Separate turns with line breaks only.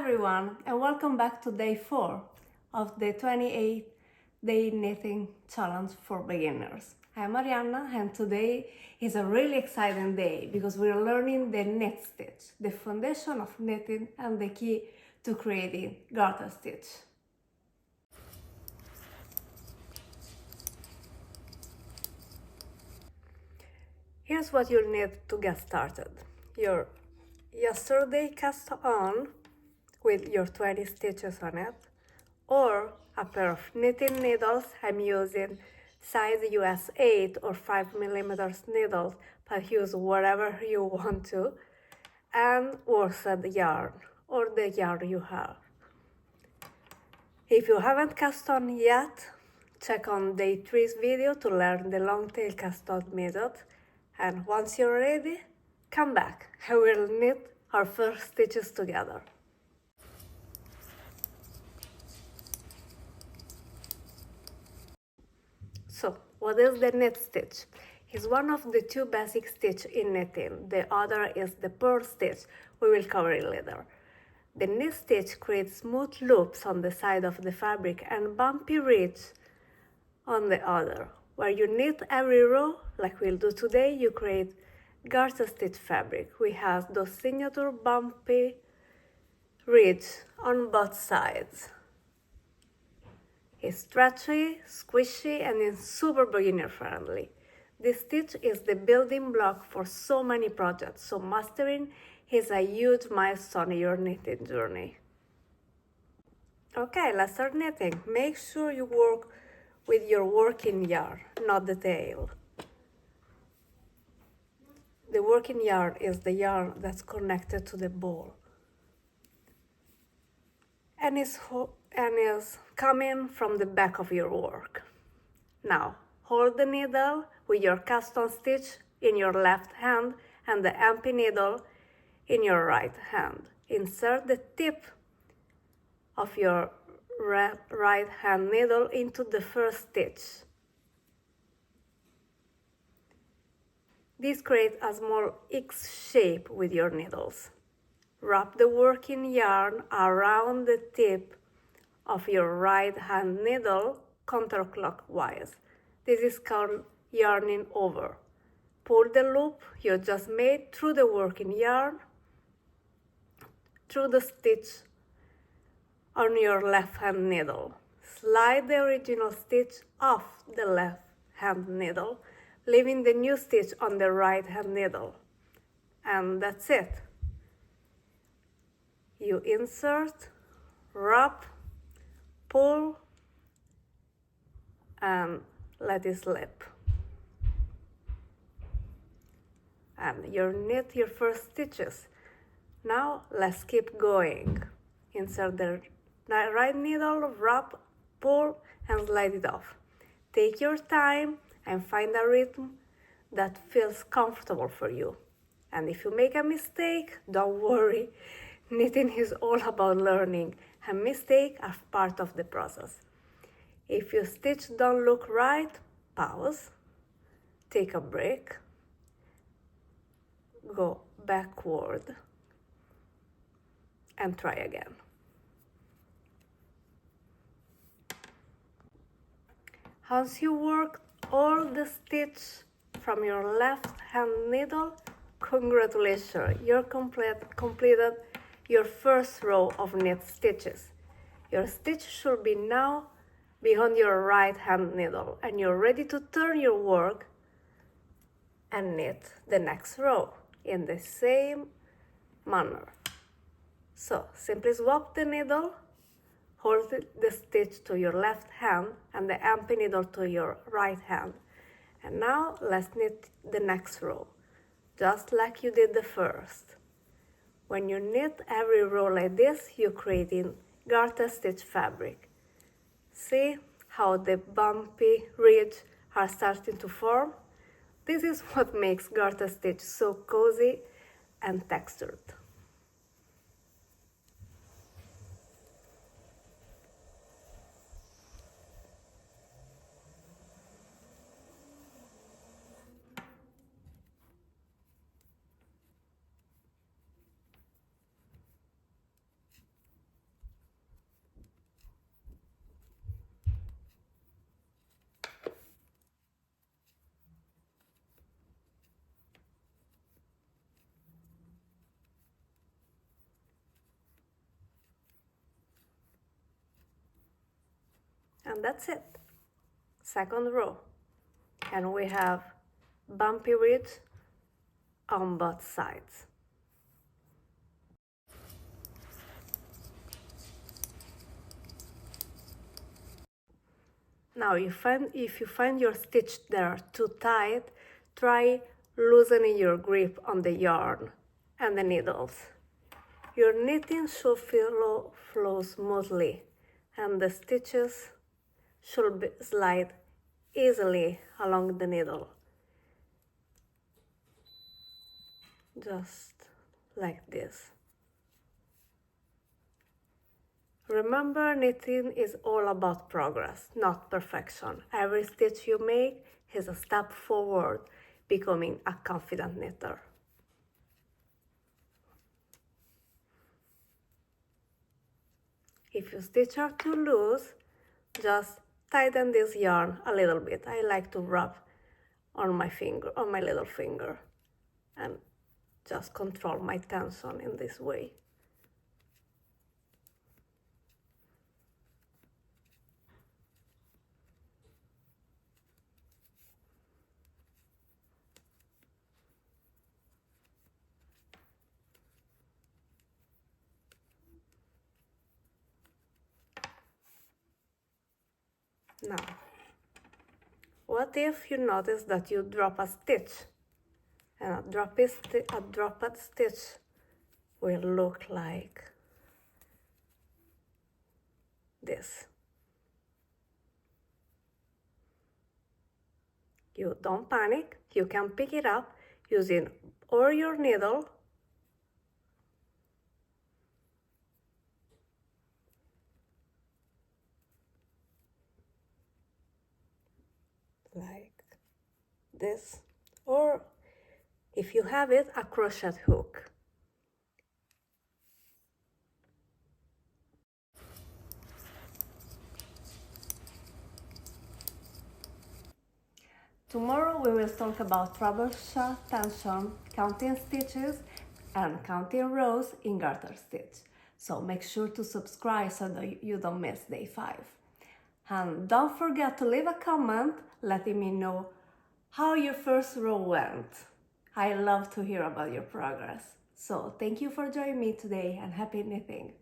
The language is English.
everyone, and welcome back to day 4 of the 28-day knitting challenge for beginners. I'm Marianna, and today is a really exciting day because we're learning the knit stitch, the foundation of knitting and the key to creating garter stitch. Here's what you'll need to get started. Your yesterday cast on with your 20 stitches on it, or a pair of knitting needles. I'm using size US 8 or 5mm needles, but use whatever you want to, and worsted yarn or the yarn you have. If you haven't cast on yet, check on day 3's video to learn the long tail cast on method, and once you're ready, come back and we'll knit our first stitches together. So, what is the knit stitch? It's one of the two basic stitches in knitting. The other is the purl stitch, we will cover it later. The knit stitch creates smooth loops on the side of the fabric and bumpy ridges on the other. Where you knit every row, like we'll do today, you create garter stitch fabric. We have those signature bumpy ridges on both sides. It's stretchy, squishy, and is super beginner friendly. This stitch is the building block for so many projects, so mastering is a huge milestone in your knitting journey. Okay, let's start knitting. Make sure you work with your working yarn, not the tail. The working yarn is the yarn that's connected to the ball and is coming from the back of your work. Now, hold the needle with your cast on stitch in your left hand and the empty needle in your right hand. Insert the tip of your right hand needle into the first stitch. This creates a small X shape with your needles. Wrap the working yarn around the tip of your right hand needle counterclockwise. This is called yarning over. Pull the loop you just made through the working yarn, through the stitch on your left hand needle. Slide the original stitch off the left hand needle, leaving the new stitch on the right hand needle. And that's it. You insert, wrap, pull, and let it slip. And you knit your first stitches. Now let's keep going. Insert the right needle, wrap, pull, and slide it off. Take your time and find a rhythm that feels comfortable for you. And if you make a mistake, don't worry. Knitting is all about learning, and mistakes are part of the process. If your stitch don't look right, pause, take a break, go backward, and try again. Once you work all the stitch from your left hand needle, congratulations, you're completed your first row of knit stitches. Your stitch should be now behind your right hand needle, and you're ready to turn your work and knit the next row in the same manner. So simply swap the needle, hold the stitch to your left hand and the empty needle to your right hand. And now let's knit the next row, just like you did the first. When you knit every row like this, you're creating garter stitch fabric. See how the bumpy ridges are starting to form? This is what makes garter stitch so cozy and textured. And that's it. Second row. And we have bumpy ridge on both sides. Now, if you find your stitch there too tight, try loosening your grip on the yarn and the needles. Your knitting should flow smoothly, and the stitches should slide easily along the needle. Just like this. Remember, knitting is all about progress, not perfection. Every stitch you make is a step forward, becoming a confident knitter. If your stitches are too loose, just tighten this yarn a little bit. I like to rub on my finger, on my little finger, and just control my tension in this way. Now, what if you notice that you drop a stitch? And a dropped stitch will look like this. You don't panic, you can pick it up using or your needle like this, or if you have it, a crochet hook. Tomorrow we will talk about troubleshoot tension, counting stitches, and counting rows in garter stitch. So make sure to subscribe so that you don't miss day 5. And don't forget to leave a comment letting me know how your first row went. I love to hear about your progress. So thank you for joining me today and happy knitting.